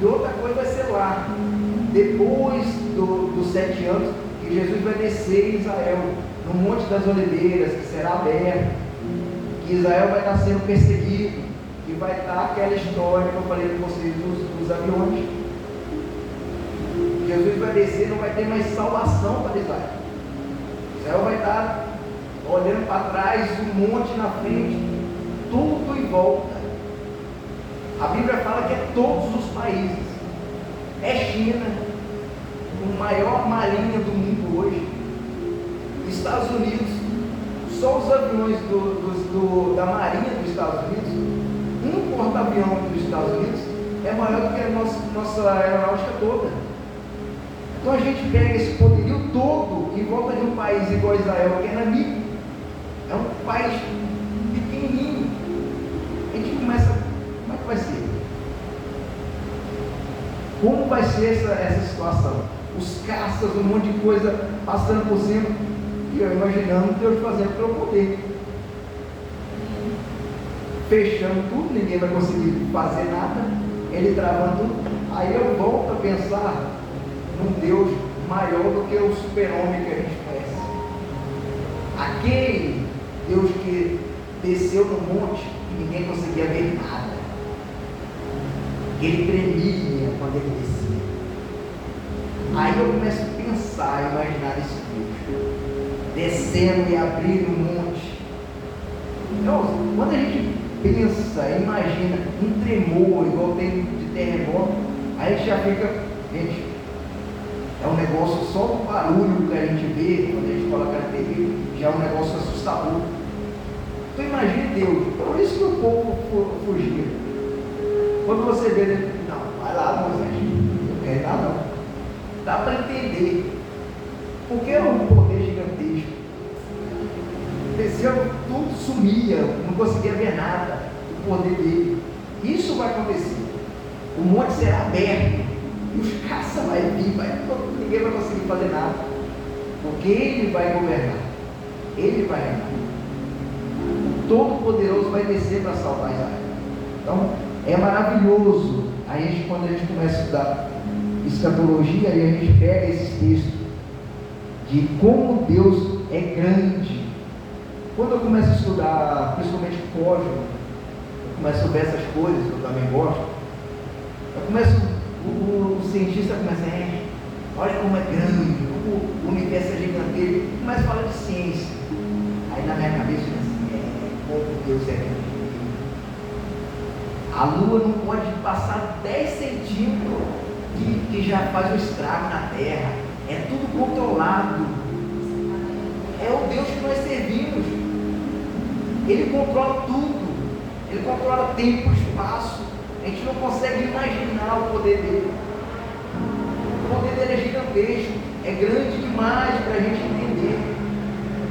E outra coisa vai ser lá, depois dos 7 anos, que Jesus vai descer em Israel, no Monte das Oliveiras, que será aberto, que Israel vai estar sendo perseguido, e vai estar aquela história que eu falei com vocês dos aviões. Jesus vai descer, não vai ter mais salvação para Israel. Israel vai estar olhando para trás, um monte na frente, tudo em volta. A Bíblia fala que é todos os países. É China, a maior marinha do mundo hoje. Estados Unidos, só os aviões da marinha dos Estados Unidos, um porta-avião dos Estados Unidos é maior do que a nossa aeronáutica toda. Então a gente pega esse poderio todo em volta de um país igual a Israel, que é inimigo. É um país pequenininho. A gente começa, como é que vai ser? Como vai ser essa situação? Os caças, um monte de coisa passando por cima, e eu imaginando Deus fazendo para eu poder. Fechando tudo, ninguém vai conseguir fazer nada, ele travando tudo. Aí eu volto a pensar num Deus maior do que o super-homem que a gente conhece. Aquele Deus que desceu no monte e ninguém conseguia ver nada. Ele tremia quando ele descia. Aí eu começo a pensar, imaginar esse Deus descendo e abrindo um monte. Então, quando a gente pensa, imagina um tremor igual tem de terremoto, aí a gente já fica, gente, é um negócio só do barulho que a gente vê quando a gente coloca na TV, já é um negócio assustador. Então imagine Deus, por isso que o povo fugia. Quando você vê, não, vai lá, Moisés, não quer ir lá não. Dá para entender, porque é um poder gigantesco. Desceu, tudo sumia, não conseguia ver nada, o poder dele. Isso vai acontecer. O monte será aberto, e os caças vão vir, ninguém vai conseguir fazer nada, porque ele vai governar, ele vai reinar. O Todo-Poderoso vai descer para salvar Israel. Então, é maravilhoso quando a gente começa a estudar escatologia, e a gente pega esses textos de como Deus é grande. Quando eu começo a estudar, principalmente código, eu começo a ver essas coisas que eu também gosto, o cientista começa olha como é grande, como o universo é gigantesco, começa a falar de ciência. Aí na minha cabeça eu assim, como Deus é grande. A lua não pode passar 10 centímetros que já faz um estrago na terra. É tudo controlado. É o Deus que nós servimos. Ele controla tudo. Ele controla tempo, espaço. A gente não consegue imaginar o poder dele. O poder dele é gigantesco. É grande demais para a gente entender.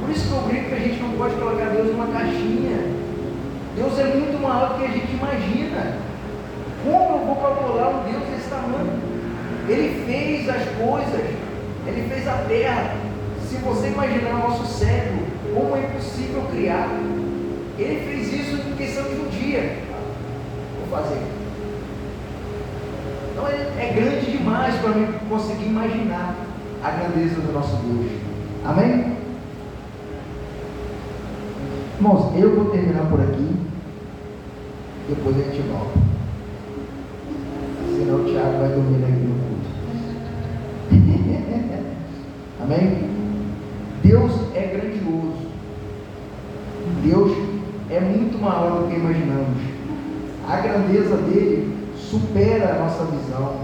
Por isso que eu brinco que a gente não pode colocar Deus numa caixinha. Deus é muito maior do que a gente imagina. Como eu vou calcular um Deus desse tamanho? Ele fez as coisas, ele fez a terra. Se você imaginar o nosso cérebro, como é impossível criar? Ele fez isso em questão de um dia. Vou fazer. Então é grande demais para mim conseguir imaginar a grandeza do nosso Deus. Amém? Irmãos, eu vou terminar por aqui. Depois a gente volta. Senão o Thiago vai dormir aqui no culto. Amém? Deus é grandioso. Deus é muito maior do que imaginamos. A grandeza dele supera a nossa visão,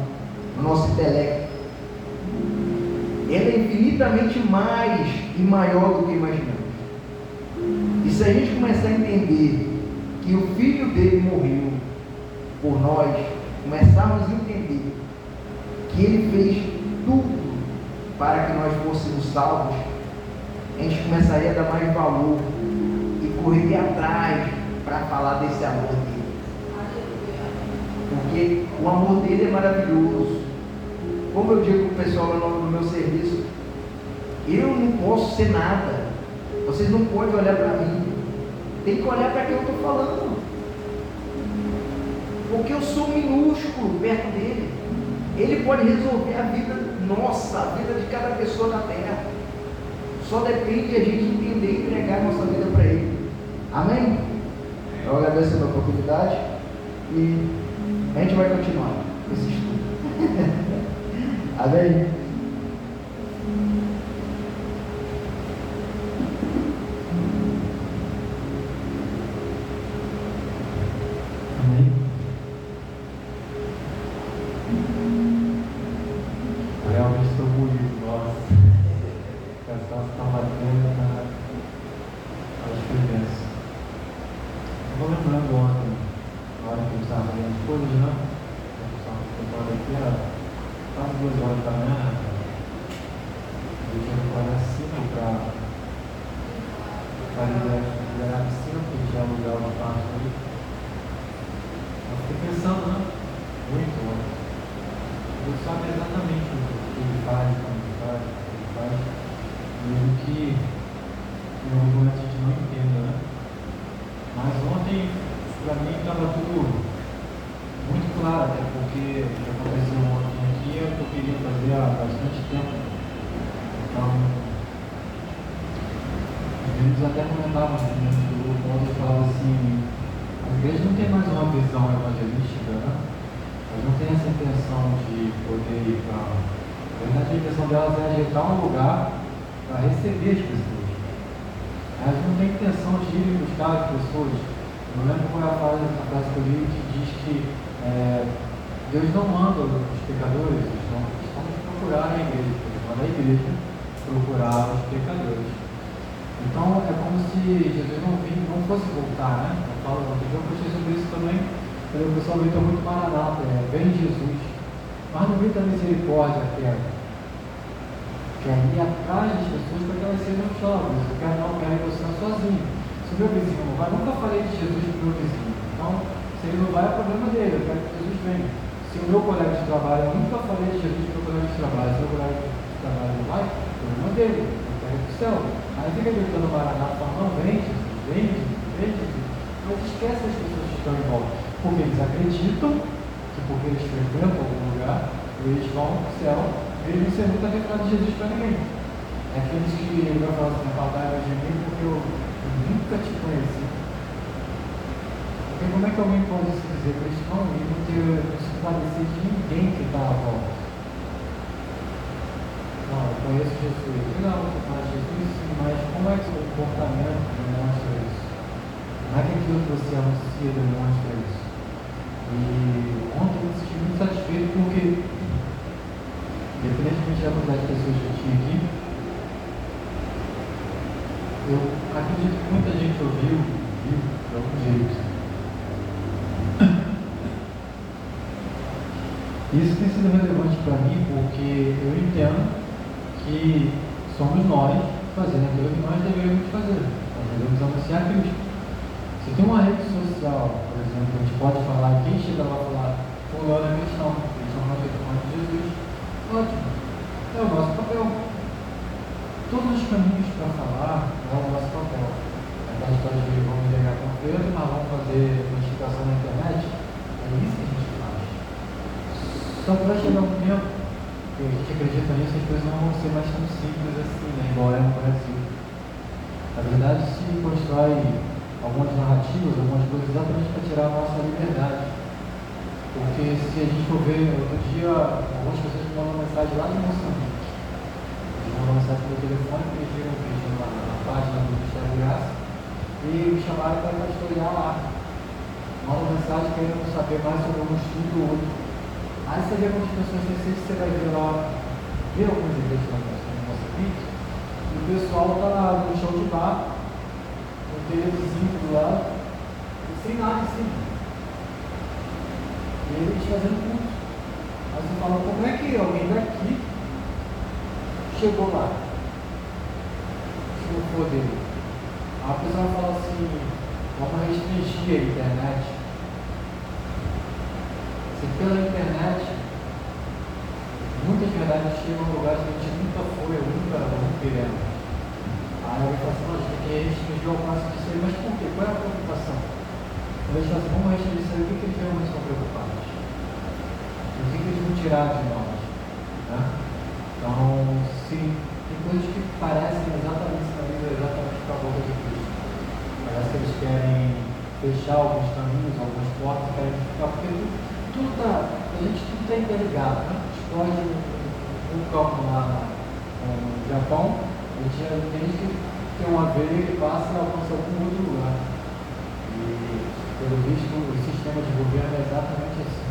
o nosso intelecto. Ele é infinitamente mais e maior do que imaginamos. E se a gente começar a entender que o Filho dele morreu por nós, começarmos a entender que ele fez tudo para que nós fôssemos salvos, a gente começaria a dar mais valor e correr atrás para falar desse amor dele. Porque o amor dele é maravilhoso. Como eu digo para o pessoal lá no meu serviço, eu não posso ser nada. Vocês não podem olhar para mim. Tem que olhar para quem eu estou falando. Porque eu sou minúsculo perto dele. Ele pode resolver a vida nossa, a vida de cada pessoa na terra. Só depende de a gente entender e entregar a nossa vida para ele. Amém? Eu agradeço a oportunidade e a gente vai continuar esse estudo. Amém? Amém? Realmente estou bonito, nossa. Essa está batendo na diferença. Eu vou lembrando ontem, na hora que eu estava fazendo as coisas, né? Eu estava aqui, era quase 2 horas da manhã. Eu tinha que ir lá em cima para liberar a piscina, porque tinha lugar de espaço ali. Eu fiquei pensando, né? Muito ontem. Ele sabe exatamente o que ele faz, como ele faz, o que ele faz, mesmo que em algum momento a gente não entenda, né? Mas ontem, para mim, estava tudo muito claro, até porque o que aconteceu ontem aqui é o que eu queria fazer há bastante tempo. Então, eles até comentavam no grupo, onde eu falava assim, a igreja não tem mais uma visão evangelística, né? Elas não têm essa intenção de poder ir para... Na verdade, a intenção delas é ajeitar um lugar para receber as pessoas. Elas não têm intenção de ir buscar as pessoas. Eu não lembro qual é a frase que eu li que diz que Deus não manda os pecadores, eles estão procurar a igreja. Ele manda a igreja procurar os pecadores. Então, é como se Jesus não fosse voltar, né? Eu falo, eu postei sobre isso também. O pessoal grita muito Maranata, vem Jesus, mas não grita misericórdia, quer ir atrás das pessoas para que elas sejam salvas. Eu quero você sozinho. Se o meu vizinho não vai, nunca falei de Jesus para o meu vizinho. Então, se ele não vai, é problema dele, eu quero que Jesus venha. Se o meu colega de trabalho, eu nunca falei de Jesus para o meu colega de trabalho, se o meu colega de trabalho não vai, é problema dele, eu quero ir para o céu. Aí fica gritando Maranata, falando, não, vem Jesus, vem Jesus, vem Jesus. Mas esquece as pessoas que estão em volta. Porque eles acreditam que porque eles frequentam algum lugar, eles vão para o céu, eles não se nunca revelado de Jesus para ninguém. É aqueles que eu vou falar assim, faltaram de mim porque eu nunca te conheci. Porque como é que alguém pode se dizer cristão e não se compadecer de ninguém que está à volta? Não, eu conheço Jesus. Não, mas Jesus sim, mas como é que o comportamento demonstra isso? Não é que aquilo que você anuncia demonstra isso. E ontem eu me senti muito satisfeito porque, independentemente da quantidade de pessoas que eu tinha aqui, eu acredito que muita gente ouviu de algum jeito. Isso tem sido relevante para mim porque eu entendo que somos nós fazendo aquilo que nós devemos fazer. Nós devemos anunciar Cristo. Se tem uma rede social, por exemplo, a gente pode falar, quem chega lá e falar, fulano é cristão, eles são mais de Jesus, ótimo, é o nosso papel. Todos os caminhos para falar é o nosso papel. Aquela história de vamos entregar panfleto, mas vamos fazer notificação na internet, é isso que a gente faz. Só que vai chegar um tempo que a gente acredita nisso, as coisas não vão ser mais tão simples assim, né? Igual é no Brasil. Na verdade, se constrói algumas narrativas, algumas coisas exatamente para tirar a nossa liberdade. Porque se a gente for ver, outro dia, algumas pessoas me mandam mensagem lá de Moçambique. Eles mandam mensagem pelo telefone, porque eles viram um vídeo na página do Ministério da Graça e me chamaram para pastorear lá. Mandam mensagem querendo saber mais sobre um estudo ou outro. Aí você vê algumas pessoas, não sei se você vai ver lá, ver algumas igrejas lá no Moçambique, e o pessoal está lá no show de bar, televizinho do lado, sem nada em cima. E eles fazendo culto. Aí você fala, como é que alguém daqui chegou lá? Se não for dele. Aí a pessoa fala assim, vamos restringir existia a internet, se pela internet muitas verdades chegam a lugares que a gente nunca foi, ou nunca iremos. Aí alguém fala assim, a gente tem que restringir o alcance disso aí, mas por quê? Qual é a preocupação? Quando eles falam assim, vamos restringir isso aí, o que eles realmente estão preocupados? O que eles vão tirar de nós? Né? Então, sim, tem coisas que parecem exatamente para a volta de Cristo. Parece que eles querem fechar alguns caminhos, algumas portas, querem ficar, porque a gente tudo está interligado, né? Explode um campo lá no Japão, a gente já entende que tem uma veia que passa e alcança algum outro lugar. E, pelo visto, o sistema de governo é exatamente assim.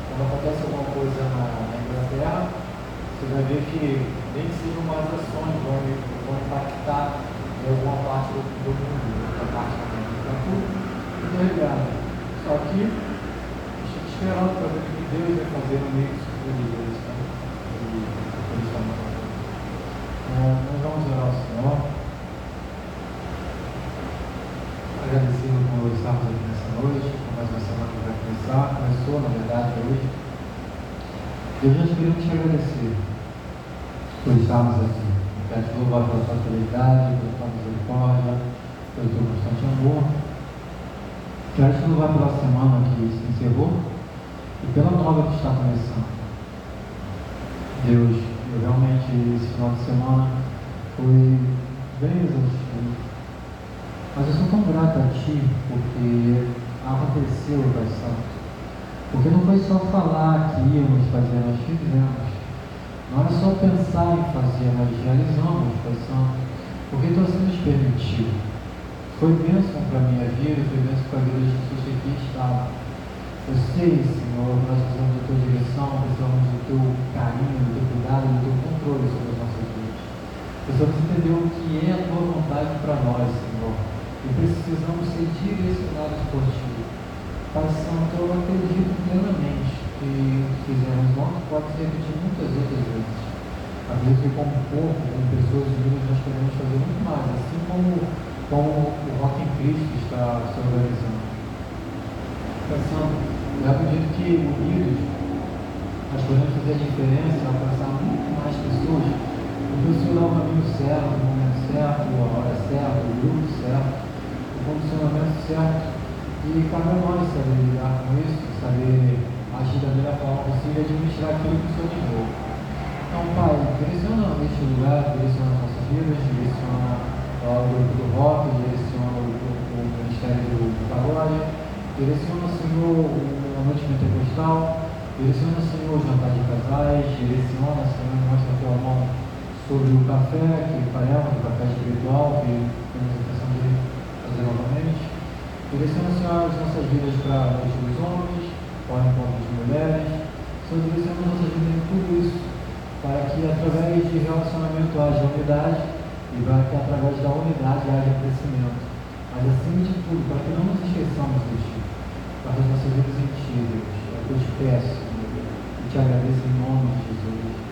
Quando acontece alguma coisa na Inglaterra, você vai ver que nem que sejam umas ações vão impactar em alguma parte do mundo, outra parte também. Está tudo interligado. Só que a gente fica esperando para ver o que Deus vai fazer no meio disso tudo. Nós vamos orar ao Senhor, agradecendo por estarmos aqui nessa noite, por mais uma semana que vai começar, começou na verdade hoje. Deus, nós queremos te agradecer por estarmos aqui. Eu quero te louvar pela tua fidelidade, pela tua misericórdia, pelo teu constante amor. Quero te louvar pela semana que se encerrou e pela nova que está começando. Deus, eu realmente, esse final de semana foi bem exaustivo, mas eu sou tão grato a Ti porque aconteceu, Pai Santo, porque não foi só falar que íamos fazer, nós fizemos, não era só pensar em fazer, nós realizamos, Pai Santo, porque Tu assim nos permitiu. Foi bênção para a minha vida, foi bênção para a vida das pessoas que aqui estavam. Eu sei, Senhor, nós precisamos da Tua direção, precisamos do Teu carinho, do Teu cuidado, do Teu controle sobre as nossas vidas. Precisamos entender o que é a Tua vontade para nós, Senhor. E precisamos ser direcionados por Ti. Pai Santo, eu acredito plenamente que o que fizemos ontem pode se repetir muitas outras vezes. Acredito que como corpo, como pessoas unidas, nós podemos fazer muito mais, assim como o Rock in Cristo está se organizando. Pai Santo, eu acredito que unidos nós podemos fazer a diferença, alcançar muito mais pessoas, porque o Senhor dá o caminho certo, o momento certo, a hora certa, o grupo certo, o condicionamento certo, e cabe a nós saber lidar com isso, saber agir da melhor forma possível e administrar aquilo que o Senhor nos deu. Então, Pai, direciona este lugar, direciona as nossas vidas, direciona o grupo do rock, direciona o Ministério do Pagode, direciona, Senhor, a noite pentecostal, direciona, Senhor, o jantar de casais, direciona, Senhor, mostra a Tua mão sobre o café que faremos, o café espiritual, que temos a intenção de fazer novamente. Direciona, Senhor, as nossas vidas para a noite dos homens, para o encontro de mulheres. Senhor, direciona as nossas vidas em tudo isso, para que através de relacionamento haja unidade e para que através da unidade haja crescimento. Mas acima de tudo, para que não nos esqueçamos de Ti, para as nossas vidas em Ti, Deus. É o que eu te peço, Senhor, e te agradeço em nome de Jesus.